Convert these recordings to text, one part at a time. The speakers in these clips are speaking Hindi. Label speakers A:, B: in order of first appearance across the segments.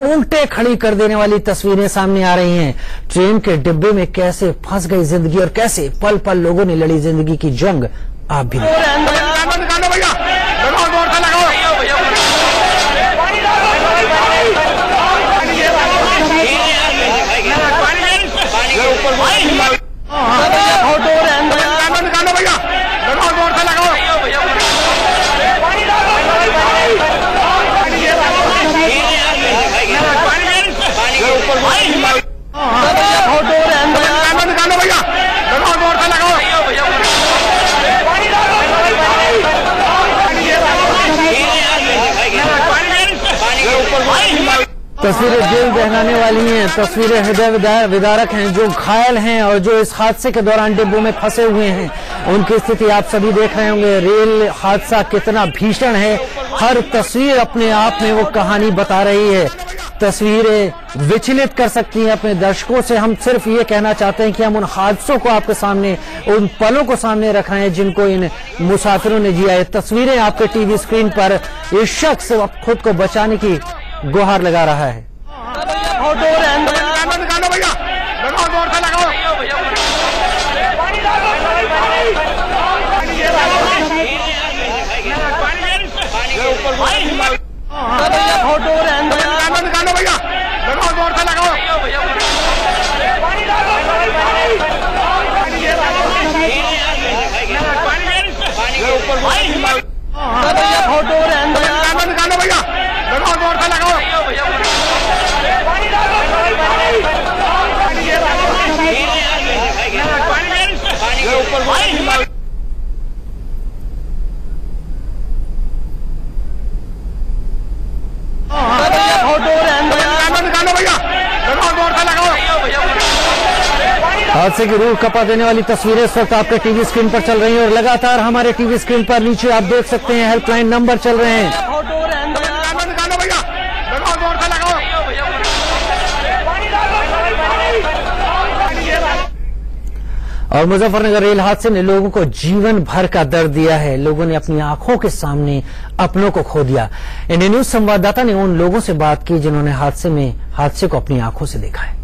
A: ऊँगटे खड़ी कर देने वाली तस्वीरें सामने आ रही हैं। ट्रेन के डिब्बे में कैसे फंस गई जिंदगी और कैसे पल पल लोगों ने लड़ी जिंदगी की जंग। आप भी तस्वीरें दिल दहलाने वाली हैं, तस्वीरें हृदय विदारक हैं। जो घायल हैं और जो इस हादसे के दौरान डिब्बों में फंसे हुए हैं, उनकी स्थिति आप सभी देख रहे होंगे। रेल हादसा कितना भीषण है, हर तस्वीर अपने आप में वो कहानी बता रही है। तस्वीरें विचलित कर सकती हैं अपने दर्शकों से। हम सिर्फ ये कहना चाहते हैं कि हम उन हादसों को आपके सामने, उन पलों को सामने रख रहे हैं जिनको इन मुसाफिरों ने जिया है। तस्वीरें आपके टीवी स्क्रीन पर इस शख्स खुद को बचाने की गुहार लगा रहा है। हादसे की रूह कपा देने वाली तस्वीरें इस वक्त आपके टीवी स्क्रीन पर चल रही हैं और लगातार हमारे टीवी स्क्रीन पर नीचे आप देख सकते हैं हेल्पलाइन नंबर चल रहे हैं। और मुजफ्फरनगर रेल हादसे ने लोगों को जीवन भर का दर्द दिया है। लोगों ने अपनी आंखों के सामने अपनों को खो दिया। इंडिया न्यूज संवाददाता ने उन लोगों से बात की जिन्होंने हादसे को अपनी आंखों से देखा है।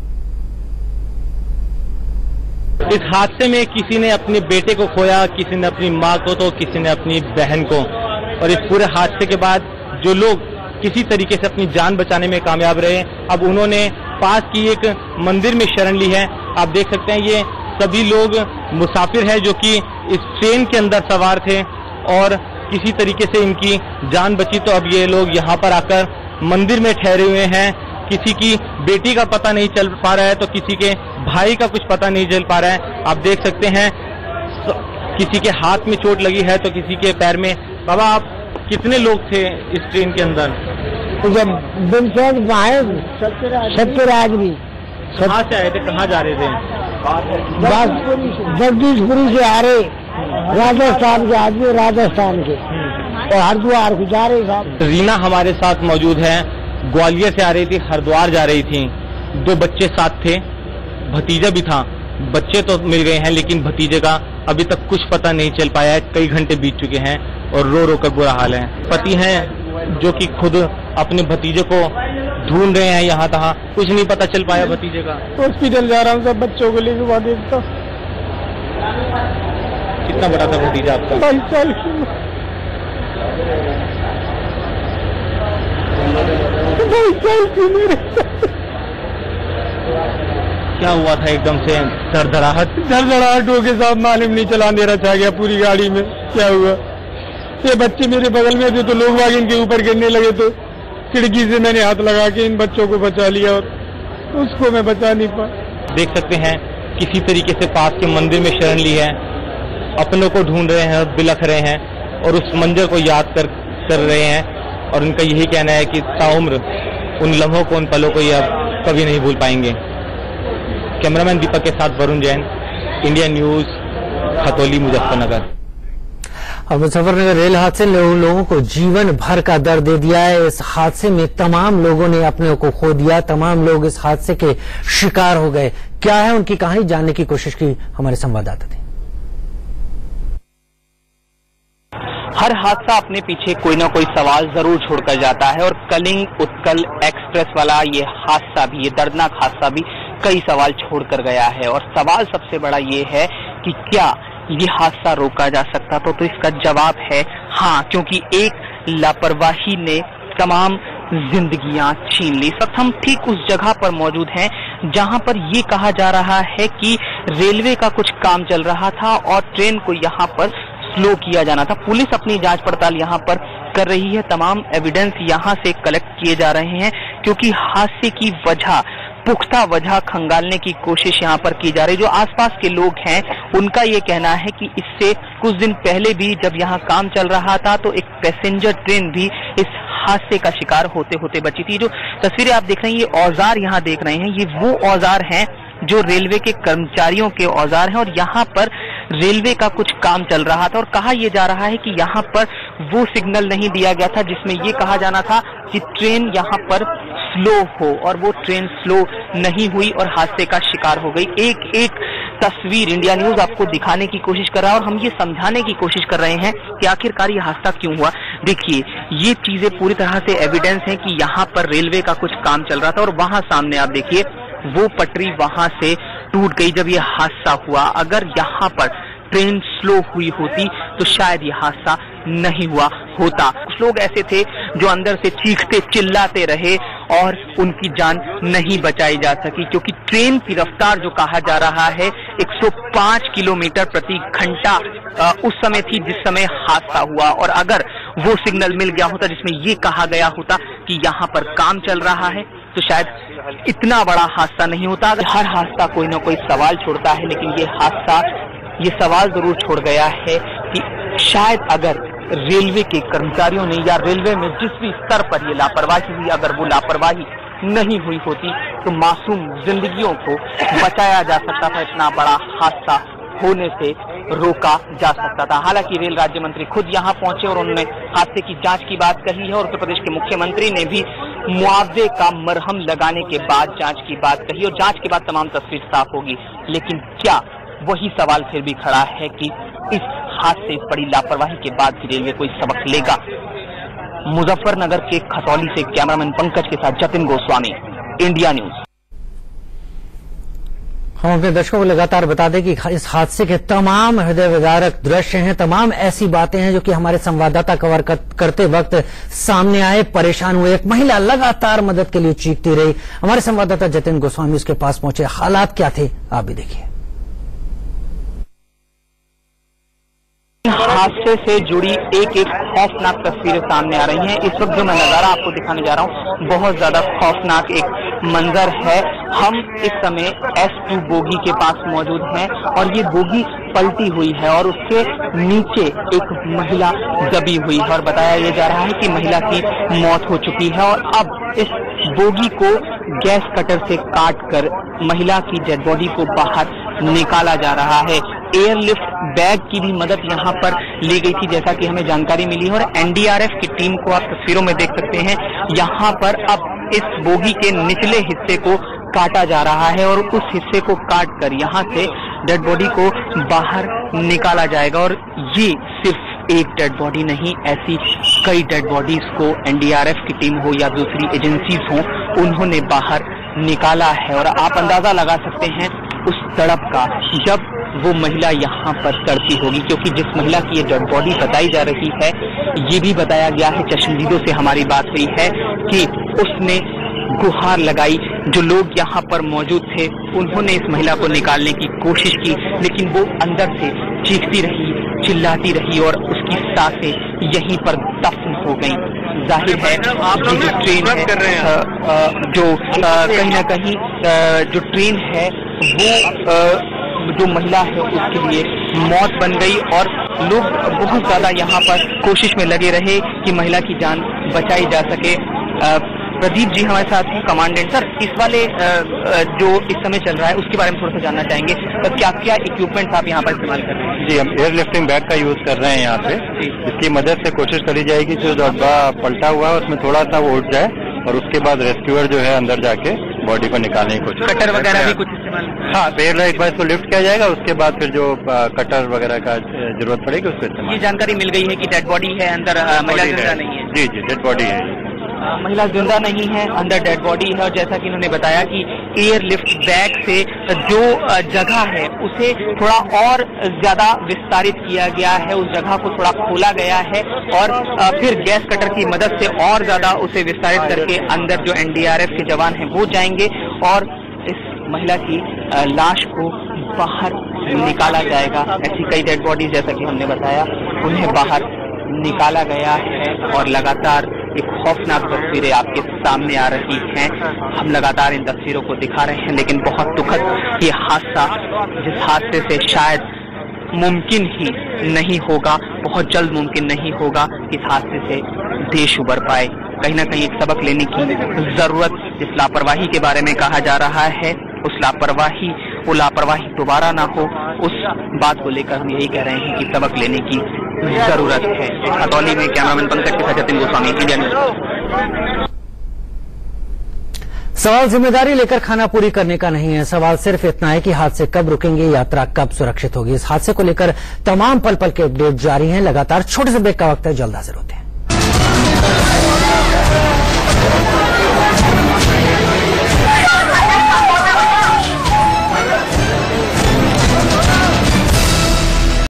B: इस हादसे में किसी ने अपने बेटे को खोया, किसी ने अपनी मां को, तो किसी ने अपनी बहन को। और इस पूरे हादसे के बाद जो लोग किसी तरीके से अपनी जान बचाने में कामयाब रहे, अब उन्होंने पास की एक मंदिर में शरण ली है। आप देख सकते हैं ये सभी लोग मुसाफिर हैं जो कि इस ट्रेन के अंदर सवार थे और किसी तरीके से इनकी जान बची। तो अब ये लोग यहाँ पर आकर मंदिर में ठहरे हुए हैं। किसी की बेटी का पता नहीं चल पा रहा है, तो किसी के भाई का कुछ पता नहीं चल पा रहा है। आप देख सकते हैं किसी के हाथ में चोट लगी है तो किसी के पैर में। बाबा, आप कितने लोग थे इस ट्रेन के अंदर?
C: जब 70 आदमी।
B: कहाँ से आए थे, कहाँ जा रहे थे?
C: जगदीशपुरी से आ रहे, राजस्थान के आदमी, राजस्थान के, और हरिद्वार को जा रहे साहब।
B: रीना हमारे साथ मौजूद है, ग्वालियर से आ रही थी, हरिद्वार जा रही थी। 2 बच्चे साथ थे, भतीजा भी था। बच्चे तो मिल गए हैं लेकिन भतीजे का अभी तक कुछ पता नहीं चल पाया है। कई घंटे बीत चुके हैं और रो रो कर बुरा हाल है। पति हैं जो कि खुद अपने भतीजे को ढूंढ रहे हैं, यहाँ तहाँ कुछ नहीं पता चल पाया भतीजे का।
C: हॉस्पिटल जा रहा हूँ सब बच्चों को लेकर। वहाँ देखता
B: कितना बड़ा था भतीजा आपका?
C: 22 साल की।
B: क्या हुआ था एकदम से? धड़धड़ाहट
C: हो के साथ मालूम नहीं चला, अंधेरा छा गया पूरी गाड़ी में। क्या हुआ, ये बच्चे मेरे बगल में थे तो लोग वाग इनके ऊपर गिरने लगे, तो खिड़की से मैंने हाथ लगा के इन बच्चों को बचा लिया और उसको मैं बचा नहीं पाया।
B: देख सकते हैं किसी तरीके से पास के मंदिर में शरण ली है, अपनों को ढूंढ रहे हैं, बिलख रहे हैं और उस मंजर को याद कर रहे हैं। और उनका यही कहना है कि ताउम्र उन लम्हों को, उन पलों को ये अब कभी नहीं भूल पाएंगे। कैमरामैन दीपक के साथ वरुण जैन, इंडिया न्यूज, खतौली, मुजफ्फरनगर।
A: और मुजफ्फरनगर रेल हादसे ने लोगों को जीवन भर का दर्द दे दिया है। इस हादसे में तमाम लोगों ने अपने को खो दिया, तमाम लोग इस हादसे के शिकार हो गए। क्या है उनकी कहानी, जानने की कोशिश की हमारे संवाददाता थे।
D: हर हादसा अपने पीछे कोई ना कोई सवाल जरूर छोड़कर जाता है और कलिंग उत्कल एक्सप्रेस वाला ये हादसा भी, ये दर्दनाक हादसा भी कई सवाल छोड़कर गया है। और सवाल सबसे बड़ा ये है कि क्या ये हादसा रोका जा सकता था? तो इसका जवाब है हाँ, क्योंकि एक लापरवाही ने तमाम जिंदगियां छीन ली। इस वक्त हम ठीक उस जगह पर मौजूद हैं जहां पर ये कहा जा रहा है कि रेलवे का कुछ काम चल रहा था और ट्रेन को यहां पर स्लो किया जाना था। पुलिस अपनी जांच पड़ताल यहां पर कर रही है, तमाम एविडेंस यहां से कलेक्ट किए जा रहे हैं क्योंकि हादसे की वजह, पुख्ता वजह खंगालने की कोशिश यहां पर की जा रही है। जो आसपास के लोग हैं उनका ये कहना है कि इससे कुछ दिन पहले भी जब यहां काम चल रहा था तो एक पैसेंजर ट्रेन भी इस हादसे का शिकार होते होते बची थी। जो तस्वीरें आप देख रहे हैं, ये औजार यहां देख रहे हैं, ये वो औजार हैं जो रेलवे के कर्मचारियों के औजार हैं और यहाँ पर रेलवे का कुछ काम चल रहा था और कहा यह जा रहा है कि यहाँ पर वो सिग्नल नहीं दिया गया था जिसमें ये कहा जाना था कि ट्रेन यहाँ पर स्लो हो, और वो ट्रेन स्लो नहीं हुई और हादसे का शिकार हो गई। एक एक तस्वीर इंडिया न्यूज आपको दिखाने की कोशिश कर रहा है और हम ये समझाने की कोशिश कर रहे हैं कि आखिरकार ये हादसा क्यों हुआ। देखिए, ये चीजें पूरी तरह से एविडेंस है कि यहाँ पर रेलवे का कुछ काम चल रहा था और वहां सामने आप देखिए वो पटरी वहां से टूट गई जब ये हादसा हुआ। अगर यहाँ पर ट्रेन स्लो हुई होती तो शायद ये हादसा नहीं हुआ होता। कुछ लोग ऐसे थे जो अंदर से चीखते चिल्लाते रहे और उनकी जान नहीं बचाई जा सकी क्योंकि ट्रेन की रफ्तार जो कहा जा रहा है 105 किलोमीटर प्रति घंटा उस समय थी जिस समय हादसा हुआ। और अगर वो सिग्नल मिल गया होता जिसमें ये कहा गया होता कि यहाँ पर काम चल रहा है तो शायद इतना बड़ा हादसा नहीं होता। हर हादसा कोई ना कोई सवाल छोड़ता है, लेकिन ये हादसा ये सवाल जरूर छोड़ गया है कि शायद अगर रेलवे के कर्मचारियों ने या रेलवे में जिस भी स्तर पर ये लापरवाही हुई, अगर वो लापरवाही नहीं हुई होती तो मासूम जिंदगियों को बचाया जा सकता था, इतना बड़ा हादसा होने से रोका जा सकता था। हालांकि रेल राज्य मंत्री खुद यहां पहुंचे और उन्होंने हादसे की जांच की बात कही है और उत्तर प्रदेश के मुख्यमंत्री ने भी मुआवजे का मरहम लगाने के बाद जांच की बात कही और जांच के बाद तमाम तस्वीर साफ होगी। लेकिन क्या वही सवाल फिर भी खड़ा है कि इस हादसे, इस बड़ी लापरवाही के बाद भी रेलवे कोई सबक लेगा? मुजफ्फरनगर के खतौली से कैमरामैन पंकज के साथ जतिन गोस्वामी, इंडिया न्यूज।
A: हम अपने दर्शकों को लगातार बता दें कि इस हादसे के तमाम हृदय विदारक दृश्य हैं, तमाम ऐसी बातें हैं जो कि हमारे संवाददाता कवर करते वक्त सामने आए, परेशान हुए। एक महिला लगातार मदद के लिए चीखती रही। हमारे संवाददाता जतिन गोस्वामी उसके पास पहुंचे। हालात क्या थे आप भी देखिए।
D: हादसे से जुड़ी एक एक खौफनाक तस्वीरें सामने आ रही हैं। इस वक्त जो मैं नजारा आपको दिखाने जा रहा हूँ बहुत ज्यादा खौफनाक एक मंजर है। हम इस समय S2 बोगी के पास मौजूद हैं और ये बोगी पलटी हुई है और उसके नीचे एक महिला दबी हुई है और बताया यह जा रहा है कि महिला की मौत हो चुकी है और अब इस बोगी को गैस कटर से काट कर महिला की डेड बॉडी को बाहर निकाला जा रहा है। एयरलिफ्ट बैग की भी मदद यहाँ पर ली गई थी जैसा कि हमें जानकारी मिली है और एनडीआरएफ की टीम को आप तस्वीरों में देख सकते हैं। यहाँ पर अब इस बोगी के निचले हिस्से को काटा जा रहा है और उस हिस्से को काट कर यहाँ से डेड बॉडी को बाहर निकाला जाएगा। और ये सिर्फ एक डेड बॉडी नहीं, ऐसी कई डेड बॉडीज को एनडीआरएफ की टीम हो या दूसरी एजेंसीज हो, उन्होंने बाहर निकाला है। और आप अंदाजा लगा सकते हैं उस तड़प का जब वो महिला यहाँ पर चढ़ती होगी, क्योंकि जिस महिला की ये डेड बॉडी बताई जा रही है ये भी बताया गया है, चश्मदीदों से हमारी बात हुई है कि उसने गुहार लगाई। जो लोग यहाँ पर मौजूद थे उन्होंने इस महिला को निकालने की कोशिश की, लेकिन वो अंदर से चीखती रही, चिल्लाती रही और उसकी सांसें यहीं पर दफन हो गईं। जाहिर है ये जो ट्रेन है जो कहीं ना कहीं जो ट्रेन है वो जो महिला है उसके लिए मौत बन गई और लोग बहुत ज्यादा यहाँ पर कोशिश में लगे रहे कि महिला की जान बचाई जा सके। प्रदीप जी हमारे साथ हैं, कमांडेंट। सर, इस वाले जो इस समय चल रहा है उसके बारे में थोड़ा सा जानना चाहेंगे। क्या क्या इक्विपमेंट्स आप यहाँ पर इस्तेमाल कर रहे हैं?
E: जी, हम एयर लिफ्टिंग बैग का यूज कर रहे हैं यहाँ पे। इसकी मदद से कोशिश करी जाएगी जो डब्बा पलटा हुआ है उसमें थोड़ा सा वो उठ जाए और उसके बाद रेस्क्यूअर जो है अंदर जाके बॉडी को निकालने की कोशिश।
D: कटर वगैरह भी कुछ इस्तेमाल?
E: हाँ, पहले एक बार इसको लिफ्ट किया जाएगा, उसके बाद फिर जो कटर वगैरह का जरूरत पड़ेगी उसको इस्तेमाल।
D: ये जानकारी मिल गई है कि डेड बॉडी है अंदर, महिला जिंदा नहीं है?
E: जी जी, डेड बॉडी है।
D: महिला जिंदा नहीं है, अंदर डेड बॉडी है। और जैसा कि उन्होंने बताया कि एयरलिफ्ट बैग से जो जगह है उसे थोड़ा और ज्यादा विस्तारित किया गया है, उस जगह को थोड़ा खोला गया है और फिर गैस कटर की मदद से और ज्यादा उसे विस्तारित करके अंदर जो एनडीआरएफ के जवान हैं वो जाएंगे और इस महिला की लाश को बाहर निकाला जाएगा। ऐसी कई डेड बॉडी जैसा कि हमने बताया उन्हें बाहर निकाला गया है और लगातार एक खौफनाक तस्वीरें आपके सामने आ रही हैं। हम लगातार इन तस्वीरों को दिखा रहे हैं, लेकिन बहुत दुखद ये हादसा, जिस हादसे से शायद मुमकिन ही नहीं होगा, बहुत जल्द मुमकिन नहीं होगा इस हादसे से देश उबर पाए। कहीं ना कहीं एक सबक लेने की जरूरत इस लापरवाही के बारे में कहा जा रहा है। वो लापरवाही दोबारा ना हो, उस बात को लेकर हम यही कह रहे हैं कि सबक लेने की जरूरत है। खतौली में कैमरामैन पंकज के साथ जतिन गोस्वामी, इंडिया न्यूज।
A: सवाल जिम्मेदारी लेकर खाना पूरी करने का नहीं है, सवाल सिर्फ इतना है कि हादसे कब रुकेंगे, यात्रा कब सुरक्षित होगी। इस हादसे को लेकर तमाम पल पल के अपडेट जारी हैं। लगातार छोटे से ब्रेक का वक्त है, जल्द हाजिर होते हैं।